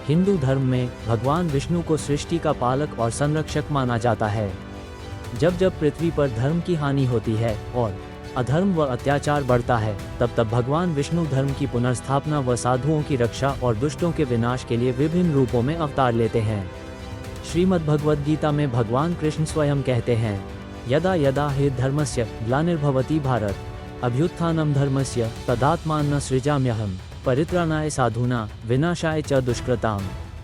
हिंदू धर्म में भगवान विष्णु को सृष्टि का पालक और संरक्षक माना जाता है। जब जब पृथ्वी पर धर्म की हानि होती है और अधर्म व अत्याचार बढ़ता है, तब तब भगवान विष्णु धर्म की पुनर्स्थापना व साधुओं की रक्षा और दुष्टों के विनाश के लिए विभिन्न रूपों में अवतार लेते हैं। श्रीमद् भगवद गीता में भगवान कृष्ण स्वयं कहते हैं, यदा यदा हि धर्मस्य ग्लानिर्भवति भारत अभ्युत्थानं धर्मस्य तदात्मानं सृजाम्यहम् परित्राणाय साधूनां विनाशाय च दुष्कृतां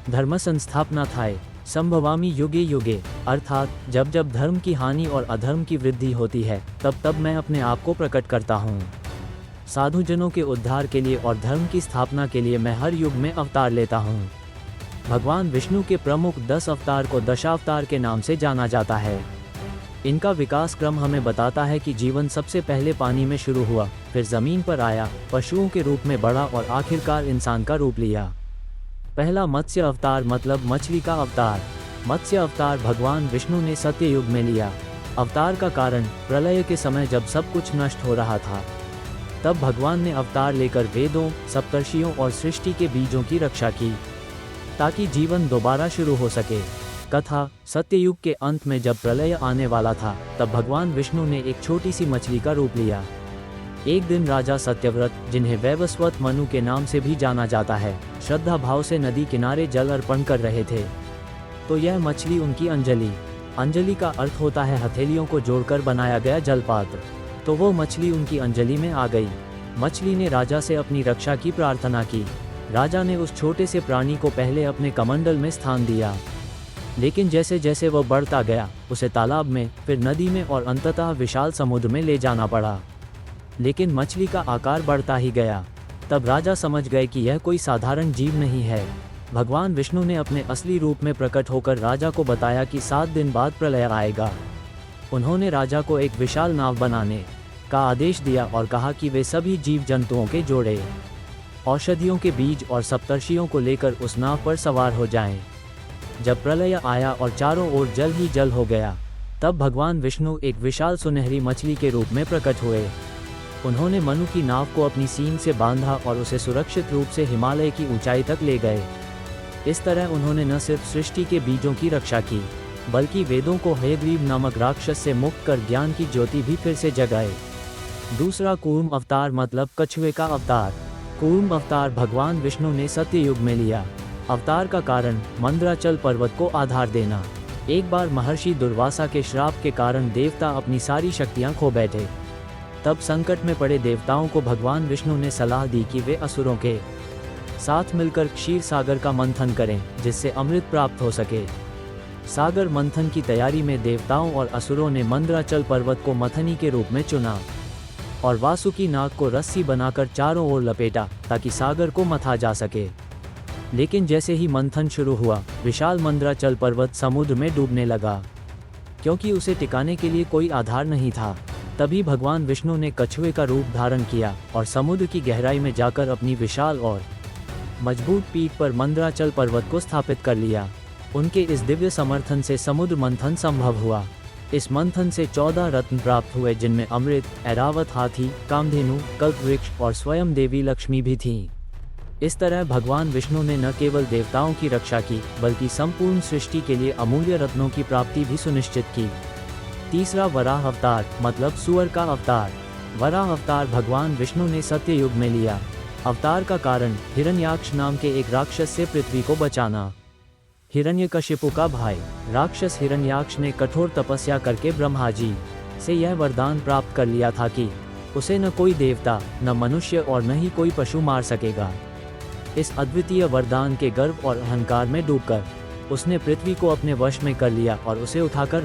धर्म संस्थापनार्थाय संभवामि युगे युगे। अर्थात जब जब धर्म की हानि और अधर्म की वृद्धि होती है, तब तब मैं अपने आप को प्रकट करता हूँ। साधुजनों के उद्धार के लिए और धर्म की स्थापना के लिए मैं हर युग में अवतार लेता हूँ। भगवान विष्णु के प्रमुख 10 अवतार को दशावतार के नाम से जाना जाता है। इनका विकास क्रम हमें बताता है कि जीवन सबसे पहले पानी में शुरू हुआ, फिर जमीन पर आया, पशुओं के रूप में बढ़ा और आखिरकार इंसान का रूप लिया। पहला मत्स्य अवतार मतलब मछली का अवतार। मत्स्य अवतार भगवान विष्णु ने सत्ययुग में लिया। अवतार का कारण प्रलय के समय जब सब कुछ नष्ट हो रहा था, तब भगवान ने अवतार लेकर वेदों, सप्तर्षियों और सृष्टि के बीजों की रक्षा की, ताकि जीवन दोबारा शुरू हो सके। कथा, सत्ययुग के अंत में जब प्रलय आने वाला था, तब भगवान विष्णु ने एक छोटी सी मछली का रूप लिया। एक दिन राजा सत्यव्रत, जिन्हें वैवस्वत मनु के नाम से भी जाना जाता है, श्रद्धा भाव से नदी किनारे जल अर्पण कर रहे थे। तो यह मछली उनकी अंजलि का अर्थ होता है हथेलियों को जोड़कर बनाया गया जलपात्र। तो वो मछली उनकी अंजलि में आ गई। मछली ने राजा से अपनी रक्षा की प्रार्थना की। राजा ने उस छोटे से प्राणी को पहले अपने कमंडल में स्थान दिया, लेकिन जैसे जैसे वह बढ़ता गया, उसे तालाब में, फिर नदी में और अंततः विशाल समुद्र में ले जाना पड़ा। लेकिन मछली का आकार बढ़ता ही गया। तब राजा समझ गए कि यह कोई साधारण जीव नहीं है। भगवान विष्णु ने अपने असली रूप में प्रकट होकर राजा को बताया कि 7 दिन बाद प्रलय आएगा। उन्होंने राजा को एक विशाल नाव बनाने का आदेश दिया और कहा कि वे सभी जीव जंतुओं के जोड़े, औषधियों के बीज और सप्तर्षियों को लेकर उस नाव पर सवार हो जाएं। जब प्रलय आया और चारों ओर जल ही जल हो गया, तब भगवान विष्णु एक विशाल सुनहरी मछली के रूप में प्रकट हुए। उन्होंने मनु की नाव को अपनी सींग से बांधा और उसे सुरक्षित रूप से हिमालय की ऊंचाई तक ले गए। इस तरह उन्होंने न सिर्फ सृष्टि के बीजों की रक्षा की, बल्कि वेदों को हयग्रीव नामक राक्षस से मुक्त कर ज्ञान की ज्योति भी फिर से जगाए। दूसरा कूर्म अवतार मतलब कछुए का अवतार। कूर्म अवतार भगवान विष्णु ने सत्ययुग में लिया। अवतार का कारण मंदराचल पर्वत को आधार देना। एक बार महर्षि दुर्वासा के श्राप के कारण देवता अपनी सारी शक्तियां खो बैठे। तब संकट में पड़े देवताओं को भगवान विष्णु ने सलाह दी कि वे असुरों के साथ मिलकर क्षीर सागर का मंथन करें, जिससे अमृत प्राप्त हो सके। सागर मंथन की तैयारी में देवताओं और असुरों ने मंदराचल पर्वत को मथनी के रूप में चुना और वासुकी नाग को रस्सी बनाकर चारों ओर लपेटा, ताकि सागर को मथा जा सके। लेकिन जैसे ही मंथन शुरू हुआ, विशाल मंदराचल पर्वत समुद्र में डूबने लगा, क्योंकि उसे टिकाने के लिए कोई आधार नहीं था। तभी भगवान विष्णु ने कछुए का रूप धारण किया और समुद्र की गहराई में जाकर अपनी विशाल और मजबूत पीठ पर मंदराचल पर्वत को स्थापित कर लिया। उनके इस दिव्य समर्थन से समुद्र मंथन संभव हुआ। इस मंथन से 14 रत्न प्राप्त हुए, जिनमें अमृत, ऐरावत हाथी, कामधेनु, कल्पवृक्ष और स्वयं देवी लक्ष्मी भी थीं। इस तरह भगवान विष्णु ने न केवल देवताओं की रक्षा की, बल्कि संपूर्ण सृष्टि के लिए अमूल्य रत्नों की प्राप्ति भी सुनिश्चित की। तीसरा वराह अवतार मतलब सूअर का अवतार। वराह अवतार भगवान विष्णु ने सत्ययुग में लिया। अवतार का कारण हिरण्याक्ष नाम के एक राक्षस से पृथ्वी को बचाना। हिरण्यकशिपु का भाई राक्षस हिरण्याक्ष ने कठोर तपस्या करके ब्रह्मा जी से यह वरदान प्राप्त कर लिया था कि उसे न कोई देवता, न मनुष्य और न ही कोई पशु मार सकेगा। इस अद्वितीय वरदान के गर्व और अहंकार में डूबकर उसने पृथ्वी को अपने वश में कर लिया और उसे उठाकर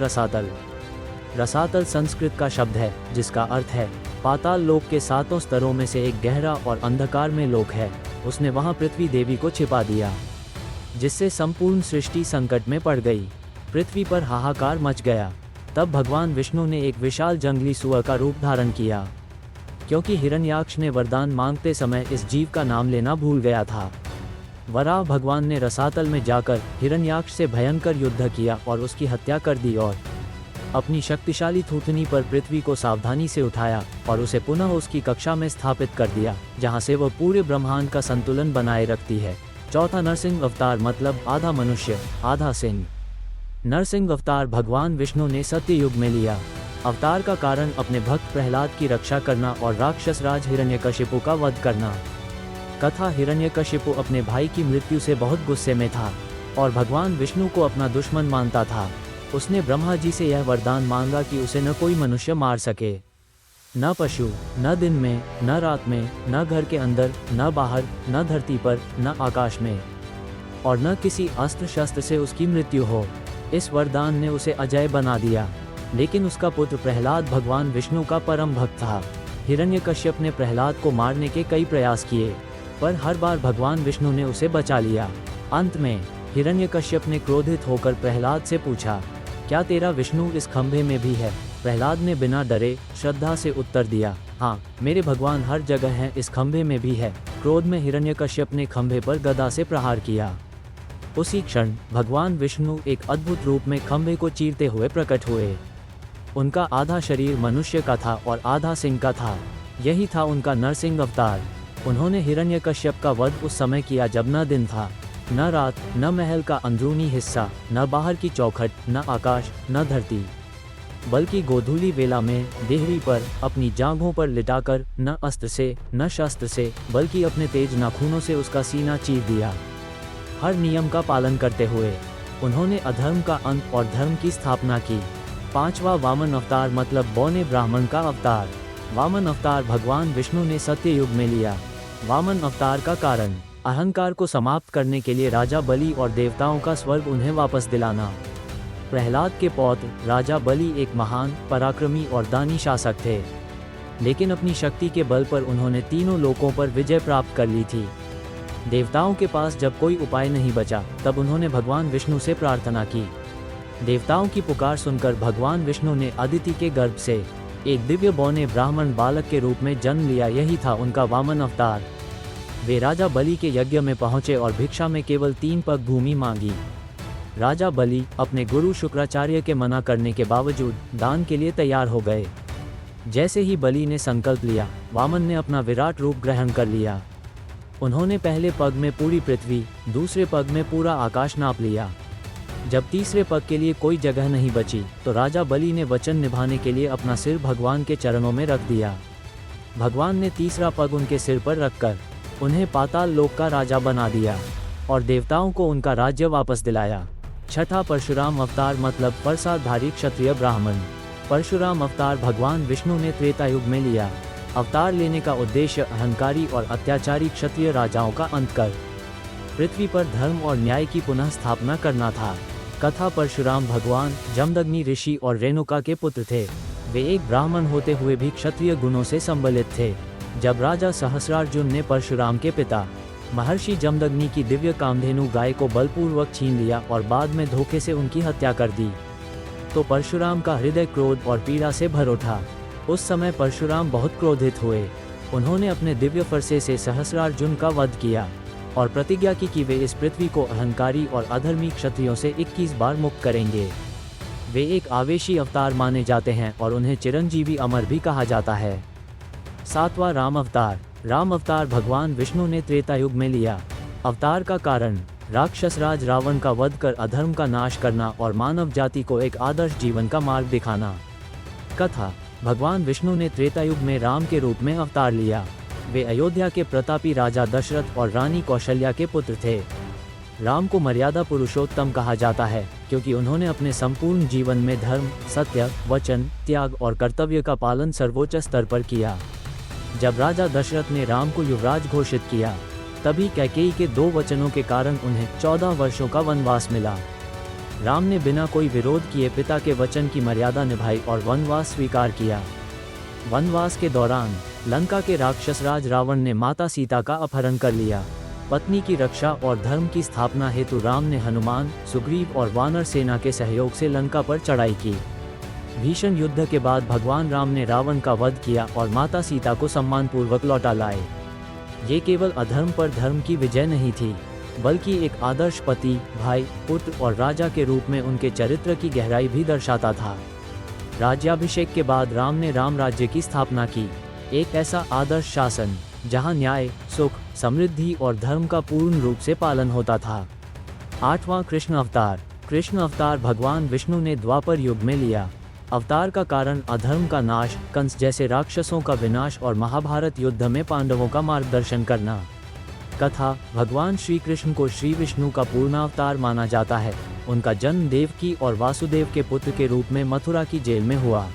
रसातल संस्कृत का शब्द है, जिसका अर्थ है पाताल लोक के 7 स्तरों में से एक गहरा और अंधकार में लोक है। उसने वहां पृथ्वी देवी को छिपा दिया, जिससे संपूर्ण सृष्टि संकट में पड़ गई। पृथ्वी पर हाहाकार मच गया। तब भगवान विष्णु ने एक विशाल जंगली सुअर का रूप धारण किया, क्योंकि हिरण्याक्ष ने वरदान मांगते समय इस जीव का नाम लेना भूल गया था। वराह भगवान ने रसातल में जाकर हिरण्याक्ष से भयंकर युद्ध किया और उसकी हत्या कर दी और अपनी शक्तिशाली थूथनी पर पृथ्वी को सावधानी से उठाया और उसे पुनः उसकी कक्षा में स्थापित कर दिया, जहां से वह पूरे ब्रह्मांड का संतुलन बनाए रखती है। चौथा नरसिंह अवतार मतलब आधा मनुष्य आधा सिंह। नरसिंह अवतार भगवान विष्णु ने सत्य युग में लिया। अवतार का कारण अपने भक्त प्रहलाद की रक्षा करना और राक्षस राज हिरण्यकशिपु का वध करना। कथा हिरण्यकशिपु अपने भाई की मृत्यु से बहुत गुस्से में था और भगवान विष्णु को अपना दुश्मन मानता था। उसने ब्रह्मा जी से यह वरदान मांगा कि उसे न कोई मनुष्य मार सके, न पशु, न दिन में, न रात में, न घर के अंदर, न बाहर, न धरती पर, न आकाश में, और न किसी अस्त्र शस्त्र से उसकी मृत्यु हो। इस वरदान ने उसे अजय बना दिया। लेकिन उसका पुत्र प्रहलाद भगवान विष्णु का परम भक्त था। हिरण्यकश्यप ने प्रहलाद को मारने के कई प्रयास किए, पर हर बार भगवान विष्णु ने उसे बचा लिया। अंत में हिरण्यकश्यप ने क्रोधित होकर प्रहलाद से पूछा, क्या तेरा विष्णु इस खंभे में भी है? प्रहलाद ने बिना डरे श्रद्धा से उत्तर दिया, हाँ, मेरे भगवान हर जगह हैं, इस खंभे में भी है। क्रोध में हिरण्यकश्यप ने खंभे पर गदा से प्रहार किया। उसी क्षण भगवान विष्णु एक अद्भुत रूप में खंभे को चीरते हुए प्रकट हुए। उनका आधा शरीर मनुष्य का था और आधा सिंह का था। यही था उनका नरसिंह अवतार। उन्होंने हिरण्यकश्यप का वध उस समय किया जब न दिन था, न रात, न महल का अंदरूनी हिस्सा, न बाहर की चौखट, न आकाश, न धरती, बल्कि गोधूली वेला में देहरी पर अपनी जांघों पर लिटाकर न अस्त्र से, न शस्त्र से, बल्कि अपने तेज नाखूनों से उसका सीना चीर दिया। हर नियम का पालन करते हुए उन्होंने अधर्म का अंत और धर्म की स्थापना की। पांचवा वामन अवतार मतलब बौने ब्राह्मण का अवतार। वामन अवतार भगवान विष्णु ने सत्य युग में लिया। वामन अवतार का कारण अहंकार को समाप्त करने के लिए राजा बलि और देवताओं का स्वर्ग उन्हें वापस दिलाना। प्रहलाद के पौत्र राजा बलि एक महान, पराक्रमी और दानी शासक थे, लेकिन अपनी शक्ति के बल पर उन्होंने तीनों लोकों पर विजय प्राप्त कर ली थी। देवताओं के पास जब कोई उपाय नहीं बचा, तब उन्होंने भगवान विष्णु से प्रार्थना की। देवताओं की पुकार सुनकर भगवान विष्णु ने अदिति के गर्भ से एक दिव्य बौने ब्राह्मण बालक के रूप में जन्म लिया। यही था उनका वामन अवतार। वे राजा बलि के यज्ञ में पहुंचे और भिक्षा में केवल 3 पग भूमि मांगी। राजा बलि अपने गुरु शुक्राचार्य के मना करने के बावजूद दान के लिए तैयार हो गए। जैसे ही बलि ने संकल्प लिया, वामन ने अपना विराट रूप ग्रहण कर लिया। उन्होंने पहले पग में पूरी पृथ्वी, दूसरे पग में पूरा आकाश नाप लिया। जब तीसरे पग के लिए कोई जगह नहीं बची, तो राजा बलि ने वचन निभाने के लिए अपना सिर भगवान के चरणों में रख दिया। भगवान ने तीसरा पग उनके सिर पर रखकर उन्हें पाताल लोक का राजा बना दिया और देवताओं को उनका राज्य वापस दिलाया। छठा परशुराम अवतार मतलब प्रसादधारी क्षत्रिय ब्राह्मण। परशुराम अवतार भगवान विष्णु ने त्रेता युग में लिया। अवतार लेने का उद्देश्य अहंकारी और अत्याचारी क्षत्रिय राजाओं का अंत कर पृथ्वी पर धर्म और न्याय की पुनः स्थापना करना था। कथा परशुराम भगवान जमदग्नि ऋषि और रेणुका के पुत्र थे। वे एक ब्राह्मण होते हुए भी क्षत्रिय गुणों से संबलित थे। जब राजा सहस्रार्जुन ने परशुराम के पिता महर्षि जमदग्नि की दिव्य कामधेनु गाय को बलपूर्वक छीन लिया और बाद में धोखे से उनकी हत्या कर दी, तो परशुराम का हृदय क्रोध और पीड़ा से भर उठा। उस समय परशुराम बहुत क्रोधित हुए। उन्होंने अपने दिव्य फरसे से सहस्रार्जुन का वध किया और प्रतिज्ञा की कि वे इस पृथ्वी को अहंकारी और अधर्मी क्षत्रियों से 21 बार मुक्त करेंगे। वे एक आवेशी अवतार माने जाते हैं और उन्हें चिरंजीवी अमर भी कहा जाता है। सातवां राम अवतार। राम अवतार भगवान विष्णु ने त्रेता युग में लिया। अवतार का कारण राक्षस राज रावण का वध कर अधर्म का नाश करना और मानव जाति को एक आदर्श जीवन का मार्ग दिखाना। कथा भगवान विष्णु ने त्रेता युग में राम के रूप में अवतार लिया। वे अयोध्या के प्रतापी राजा दशरथ और रानी कौशल्या के पुत्र थे। राम को मर्यादा पुरुषोत्तम कहा जाता है क्योंकि उन्होंने अपने संपूर्ण जीवन में धर्म, सत्य, वचन, त्याग और कर्तव्य का पालन सर्वोच्च स्तर पर किया। जब राजा दशरथ ने राम को युवराज घोषित किया, तभी कैकेयी के 2 वचनों के कारण उन्हें 14 वर्षों का वनवास मिला। राम ने बिना कोई विरोध किए पिता के वचन की मर्यादा निभाई और वनवास स्वीकार किया। वनवास के दौरान लंका के राक्षस राज रावण ने माता सीता का अपहरण कर लिया। पत्नी की रक्षा और धर्म की स्थापना हेतु राम ने हनुमान, सुग्रीव और वानर सेना के सहयोग से लंका पर चढ़ाई की। भीषण युद्ध के बाद भगवान राम ने रावण का वध किया और माता सीता को सम्मानपूर्वक लौटा लाए। ये केवल अधर्म पर धर्म की विजय नहीं थी, बल्कि एक आदर्श पति, भाई, पुत्र और राजा के रूप में उनके चरित्र की गहराई भी दर्शाता था। राज्याभिषेक के बाद राम ने राम राज्य की स्थापना की, एक ऐसा आदर्श शासन जहां न्याय, सुख, समृद्धि और धर्म का पूर्ण रूप से पालन होता था। 8वां कृष्ण अवतार। कृष्ण अवतार भगवान विष्णु ने द्वापर युग में लिया। अवतार का कारण अधर्म का नाश, कंस जैसे राक्षसों का विनाश और महाभारत युद्ध में पांडवों का मार्गदर्शन करना। कथा। भगवान श्री कृष्ण को श्री विष्णु का पूर्णावतार माना जाता है। उनका जन्म देवकी और वासुदेव के पुत्र के रूप में मथुरा की जेल में हुआ।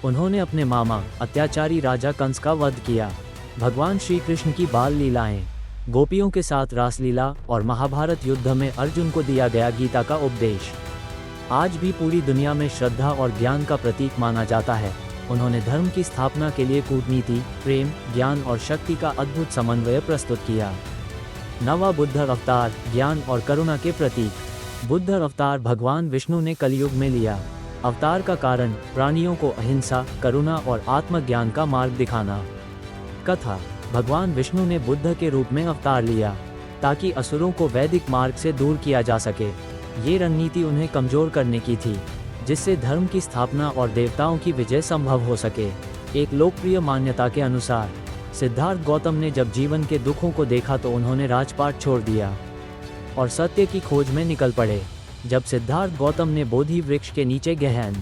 उन्होंने अपने मामा अत्याचारी राजा कंस का वध किया। भगवान श्री कृष्ण की बाल लीलाएं, गोपियों के साथ रासलीला और महाभारत युद्ध में अर्जुन को दिया गया गीता का उपदेश आज भी पूरी दुनिया में श्रद्धा और ज्ञान का प्रतीक माना जाता है। उन्होंने धर्म की स्थापना के लिए कूटनीति, प्रेम, ज्ञान और शक्ति का अद्भुत समन्वय प्रस्तुत किया। 9वां बुद्ध अवतार। ज्ञान और करुणा के प्रतीक। बुद्ध अवतार भगवान विष्णु ने कलयुग में लिया। अवतार का कारण प्राणियों को अहिंसा, करुणा और आत्मज्ञान का मार्ग दिखाना। कथा। भगवान विष्णु ने बुद्ध के रूप में अवतार लिया ताकि असुरों को वैदिक मार्ग से दूर किया जा सके। ये रणनीति उन्हें कमजोर करने की थी, जिससे धर्म की स्थापना और देवताओं की विजय संभव हो सके। एक लोकप्रिय मान्यता के अनुसार सिद्धार्थ गौतम ने जब जीवन के दुखों को देखा तो उन्होंने राजपाट छोड़ दिया और सत्य की खोज में निकल पड़े। जब सिद्धार्थ गौतम ने बोधि वृक्ष के नीचे गहन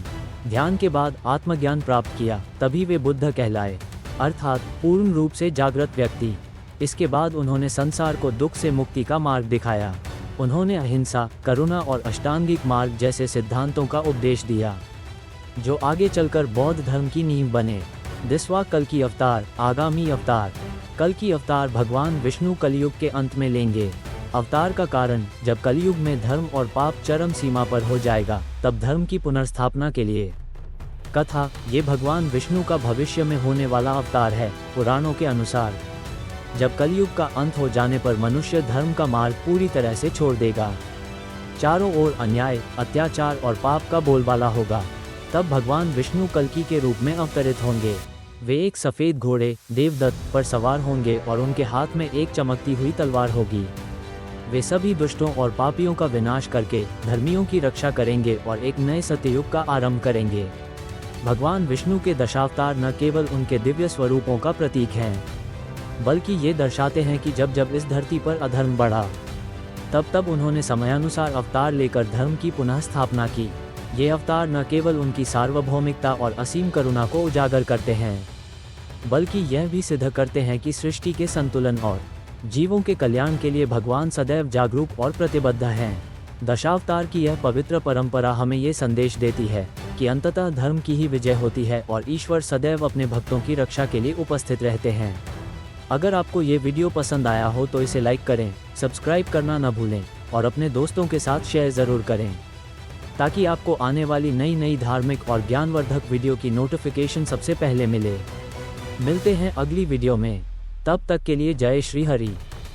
ध्यान के बाद आत्मज्ञान प्राप्त किया, तभी वे बुद्ध कहलाए, अर्थात पूर्ण रूप से जागृत व्यक्ति। इसके बाद उन्होंने संसार को दुख से मुक्ति का मार्ग दिखाया। उन्होंने अहिंसा, करुणा और अष्टांगिक मार्ग जैसे सिद्धांतों का उपदेश दिया, जो आगे चलकर बौद्ध धर्म की नींव बने। 10वां कल्कि अवतार। आगामी अवतार। कल्कि अवतार भगवान विष्णु कलयुग के अंत में लेंगे। अवतार का कारण जब कलयुग में धर्म और पाप चरम सीमा पर हो जाएगा, तब धर्म की पुनर्स्थापना के लिए। कथा। ये भगवान विष्णु का भविष्य में होने वाला अवतार है। पुराणों के अनुसार जब कलयुग का अंत हो जाने पर मनुष्य धर्म का मार्ग पूरी तरह से छोड़ देगा, चारों ओर अन्याय, अत्याचार और पाप का बोलबाला होगा, तब भगवान विष्णु कल्कि के रूप में अवतरित होंगे। वे एक सफ़ेद घोड़े देवदत्त पर सवार होंगे और उनके हाथ में एक चमकती हुई तलवार होगी। वे सभी दुष्टों और पापियों का विनाश करके धर्मियों की रक्षा करेंगे और एक नए सत्ययुग का आरंभ करेंगे। भगवान विष्णु के दशावतार न केवल उनके दिव्य स्वरूपों का प्रतीक हैं, बल्कि ये दर्शाते हैं कि जब जब इस धरती पर अधर्म बढ़ा, तब तब उन्होंने समयानुसार अवतार लेकर धर्म की पुनः स्थापना की। ये अवतार न केवल उनकी सार्वभौमिकता और असीम करुणा को उजागर करते हैं, बल्कि यह भी सिद्ध करते हैं कि सृष्टि के संतुलन और जीवों के कल्याण के लिए भगवान सदैव जागरूक और प्रतिबद्ध हैं। दशावतार की यह पवित्र परंपरा हमें ये संदेश देती है कि अंततः धर्म की ही विजय होती है और ईश्वर सदैव अपने भक्तों की रक्षा के लिए उपस्थित रहते हैं। अगर आपको ये वीडियो पसंद आया हो तो इसे लाइक करें, सब्सक्राइब करना न भूलें और अपने दोस्तों के साथ शेयर ज़रूर करें, ताकि आपको आने वाली नई धार्मिक और ज्ञानवर्धक वीडियो की नोटिफिकेशन सबसे पहले मिले। मिलते हैं अगली वीडियो में, तब तक के लिए जय श्री हरि।